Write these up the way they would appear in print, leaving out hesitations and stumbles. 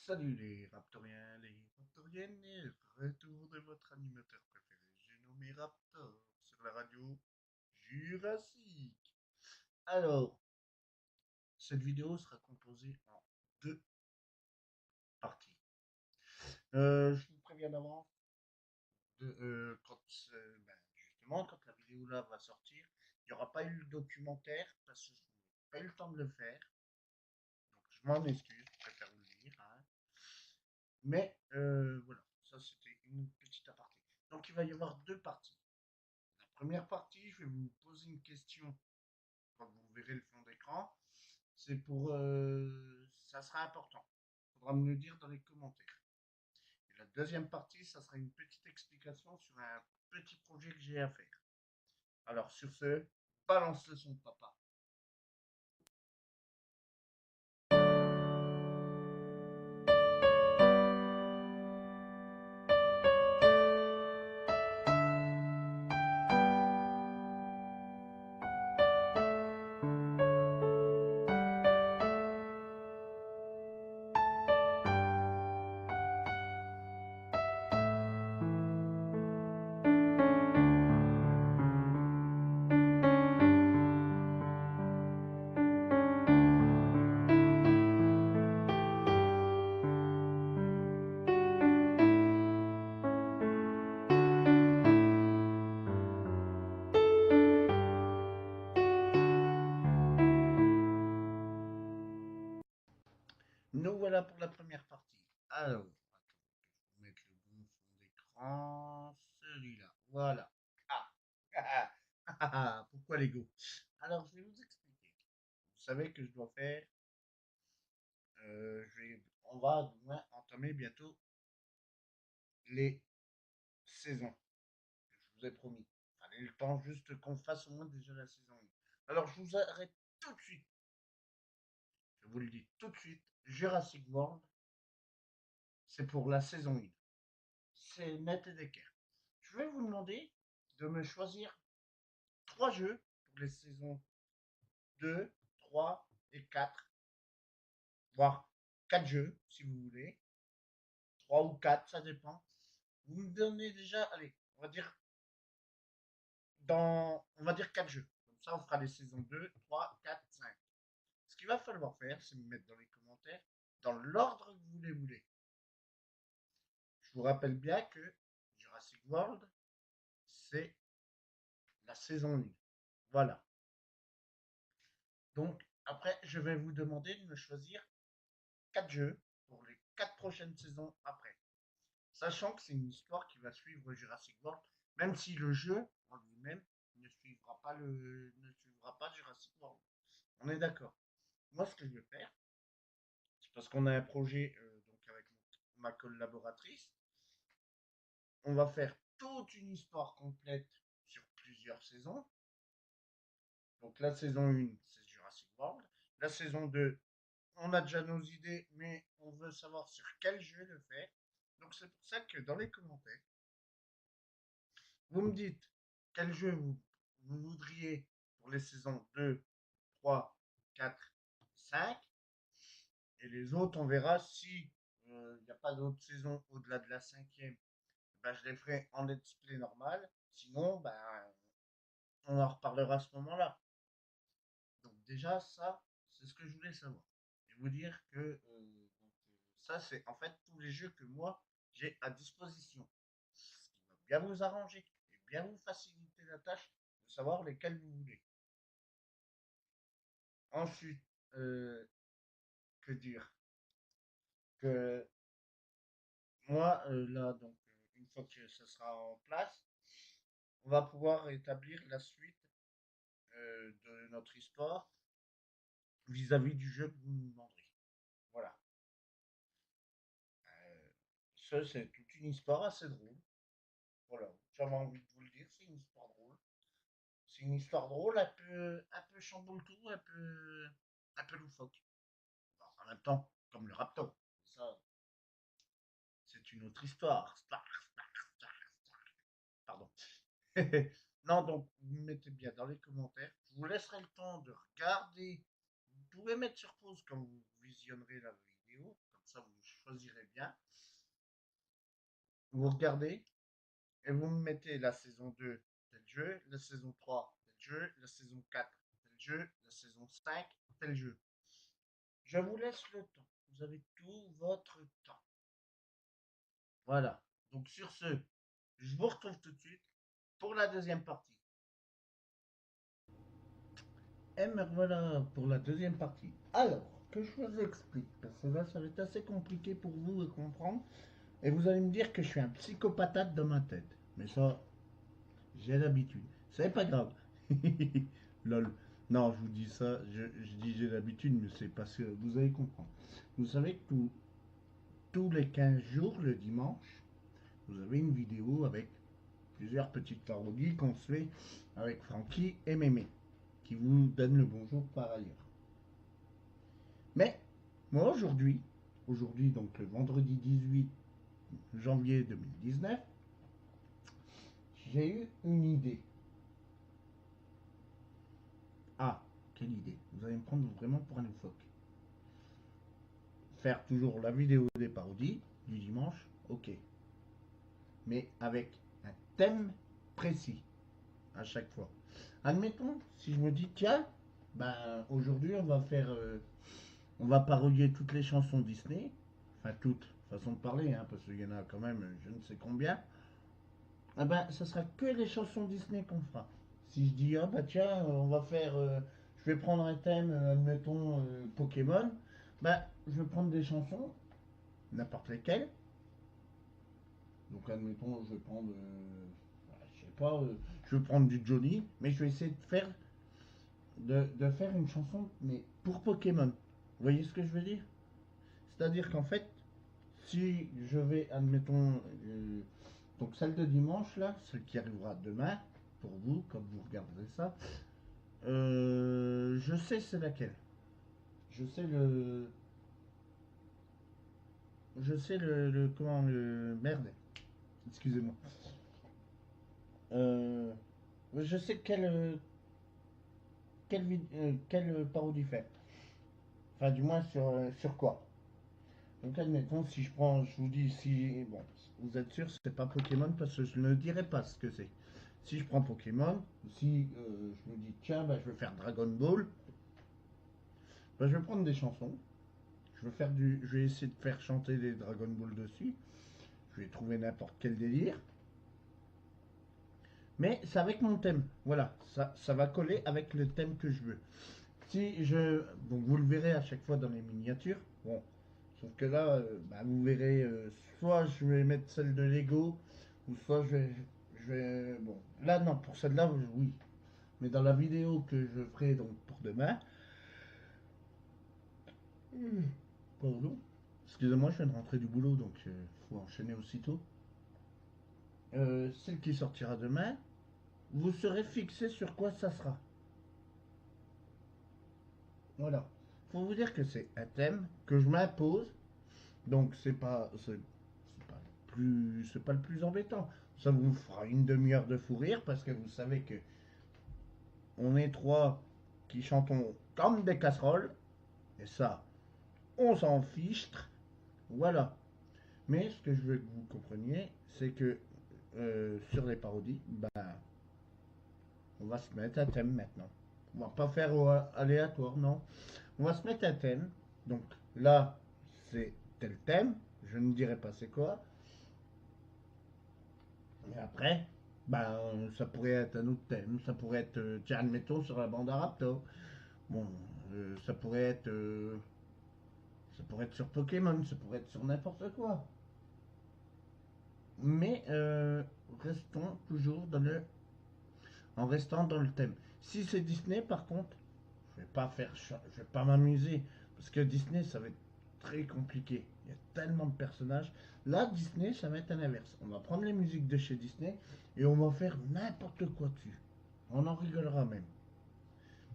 Salut les raptoriens, les raptoriennes, et le retour de votre animateur préféré, j'ai nommé Raptor, sur la radio Jurassique. Alors, cette vidéo sera composée en deux parties. Je vous préviens d'avance, justement, quand la vidéo là va sortir, il n'y aura pas eu le documentaire parce que je n'ai pas eu le temps de le faire. Donc je m'en excuse, je préfère vous le dire, hein. Mais voilà, ça c'était une petite aparté. Donc il va y avoir deux parties. La première partie, je vais vous poser une question quand vous verrez le fond d'écran. C'est pour... ça sera important. Il faudra me le dire dans les commentaires. Et la deuxième partie, ça sera une petite explication sur un petit projet que j'ai à faire. Alors sur ce, balance le son de papa. Nous voilà pour la première partie. Alors, attends, je vais mettre le bon fond d'écran. Celui-là. Voilà. Ah, pourquoi Lego? Alors, je vais vous expliquer. Vous savez que je dois faire. On va du moins entamer bientôt les saisons. Je vous ai promis. Il fallait le temps juste qu'on fasse au moins déjà la saison 1. Alors, je vous arrête tout de suite. Je vous le dis tout de suite. Jurassic World, c'est pour la saison 1. C'est net et d'équerre. Je vais vous demander de me choisir 3 jeux pour les saisons 2, 3 et 4, voire 4 jeux si vous voulez, 3 ou 4, ça dépend. Vous me donnez déjà, allez, on va dire 4 jeux. Comme ça, on fera les saisons 2, 3, 4, 5. Ce qu'il va falloir faire, c'est me mettre dans les commentaires dans l'ordre que vous les voulez. Je vous rappelle bien que Jurassic World, c'est la saison 1. Voilà. Donc, après, je vais vous demander de me choisir 4 jeux pour les 4 prochaines saisons après. Sachant que c'est une histoire qui va suivre Jurassic World, même si le jeu en lui-même ne suivra pas Jurassic World. On est d'accord. Moi, ce que je vais faire, c'est parce qu'on a un projet donc avec ma collaboratrice, on va faire toute une histoire complète sur plusieurs saisons. Donc la saison 1, c'est Jurassic World. La saison 2, on a déjà nos idées, mais on veut savoir sur quel jeu le faire. Donc c'est pour ça que dans les commentaires, vous me dites quel jeu vous voudriez pour les saisons 2, 3, 4, 5. Et les autres, on verra si il n'y a pas d'autres saisons au-delà de la cinquième. Ben, je les ferai en let's play normal. Sinon, ben, on en reparlera à ce moment-là. Donc déjà, ça, c'est ce que je voulais savoir. Et vous dire que ça, c'est en fait tous les jeux que moi, j'ai à disposition. Ce qui va bien vous arranger et bien vous faciliter la tâche de savoir lesquels vous voulez. Ensuite, que dire? Que moi, là, donc, une fois que ça sera en place, on va pouvoir établir la suite de notre histoire vis-à-vis du jeu que vous nous demanderez. Voilà. Euh, Ça, c'est toute une histoire assez drôle. Voilà. J'avais envie de vous le dire, c'est une histoire drôle. C'est une histoire drôle, un peu chamboule tout, un peu loufoque. Alors, en même temps, comme le Raptor. Ça, c'est une autre histoire. Pardon. Non, donc, vous mettez bien dans les commentaires. Je vous laisserai le temps de regarder. Vous pouvez mettre sur pause quand vous visionnerez la vidéo. vidéo, comme ça vous choisirez bien. Vous regardez et vous me mettez la saison 2 tel jeu, la saison 3 tel jeu, la saison 4 tel jeu, la saison 5 tel jeu. Je vous laisse le temps. Vous avez tout votre temps. Voilà. Donc sur ce, je vous retrouve tout de suite pour la deuxième partie. Et me voilà pour la deuxième partie. Alors, que je vous explique, parce que là, ça va être assez compliqué pour vous de comprendre. Et vous allez me dire que je suis un psychopathate dans ma tête. Mais ça, j'ai l'habitude. C'est pas grave. Lol. Non, je vous dis ça, je dis j'ai l'habitude, mais c'est parce que vous allez comprendre. Vous savez que tous les 15 jours, le dimanche, vous avez une vidéo avec plusieurs petites parodies qu'on se fait avec Francky et Mémé, qui vous donnent le bonjour par ailleurs. Mais moi aujourd'hui donc le vendredi 18 janvier 2019, j'ai eu une idée. Ah, quelle idée. Vous allez me prendre vraiment pour un loufoque. Faire toujours la vidéo des parodies du dimanche, ok. Mais avec un thème précis à chaque fois. Admettons, si je me dis, tiens, ben aujourd'hui on va parodier toutes les chansons Disney, enfin toutes, façon de parler, hein, parce qu'il y en a quand même je ne sais combien. Ah ben, ça sera que les chansons Disney qu'on fera. Si je dis, ah bah tiens, je vais prendre un thème, admettons, Pokémon, bah, je vais prendre des chansons, n'importe lesquelles. Donc, admettons, je vais prendre, je sais pas, je vais prendre du Johnny, mais je vais essayer de faire une chanson, mais pour Pokémon. Vous voyez ce que je veux dire? C'est-à-dire qu'en fait, si je vais, admettons, donc celle de dimanche, là, celle qui arrivera demain, pour vous, quand vous regarderez ça, je sais c'est laquelle. Je sais le... Je sais comment le... Merde. Excusez-moi. Euh, je sais quelle parodie faire. Enfin, du moins sur quoi. Donc, admettons, si je prends, je vous dis, si, bon, vous êtes sûr, c'est pas Pokémon parce que je ne dirai pas ce que c'est. Si je prends Pokémon, si je me dis, tiens, bah, je vais faire Dragon Ball, bah, je vais prendre des chansons. Je vais essayer de faire chanter des Dragon Ball dessus. Je vais trouver n'importe quel délire. Mais c'est avec mon thème. Voilà, ça va coller avec le thème que je veux. Si je, donc vous le verrez à chaque fois dans les miniatures. Bon, sauf que là, bah, vous verrez, soit je vais mettre celle de Lego, ou soit bon, là non, pour celle-là, oui. Mais dans la vidéo que je ferai donc pour demain, pardon, excusez-moi, je viens de rentrer du boulot, donc faut enchaîner aussitôt. Celle qui sortira demain, vous serez fixé sur quoi ça sera. Voilà. Faut vous dire que c'est un thème que je m'impose, donc c'est pas le plus embêtant. Ça vous fera une demi-heure de fou rire parce que vous savez que on est trois qui chantons comme des casseroles et ça, on s'en fiche. Voilà. Mais ce que je veux que vous compreniez, c'est que sur les parodies, ben, on va se mettre un thème maintenant. On va pas faire au aléatoire, non. On va se mettre un thème. Donc là, c'est tel thème. Je ne dirai pas c'est quoi. Et après, ben, ça pourrait être un autre thème. Ça pourrait être, tiens, admettons, sur la bande à Raptor. Bon, ça pourrait être sur Pokémon, ça pourrait être sur n'importe quoi. Mais restons toujours en restant dans le thème. Si c'est Disney, par contre, je vais pas m'amuser parce que Disney, ça va être très compliqué. Il y a tellement de personnages. Là, Disney, ça va être un inverse. On va prendre les musiques de chez Disney et on va faire n'importe quoi dessus. On en rigolera même.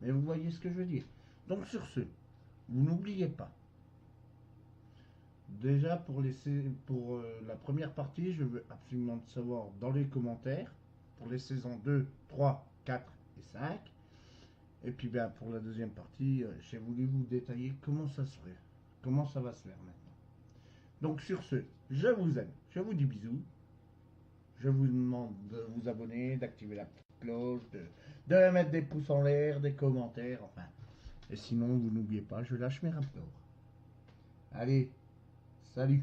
Mais vous voyez ce que je veux dire. Donc sur ce, vous n'oubliez pas. Déjà pour la première partie, je veux absolument savoir dans les commentaires pour les saisons 2, 3, 4 et 5. Et puis ben, pour la deuxième partie, j'ai voulu vous détailler comment ça serait. comment ça va se faire maintenant. Donc sur ce, je vous aime, je vous dis bisous. Je vous demande de vous abonner, d'activer la petite cloche, de mettre des pouces en l'air, des commentaires, enfin. Et sinon, vous n'oubliez pas, je lâche mes raptors. Allez, salut!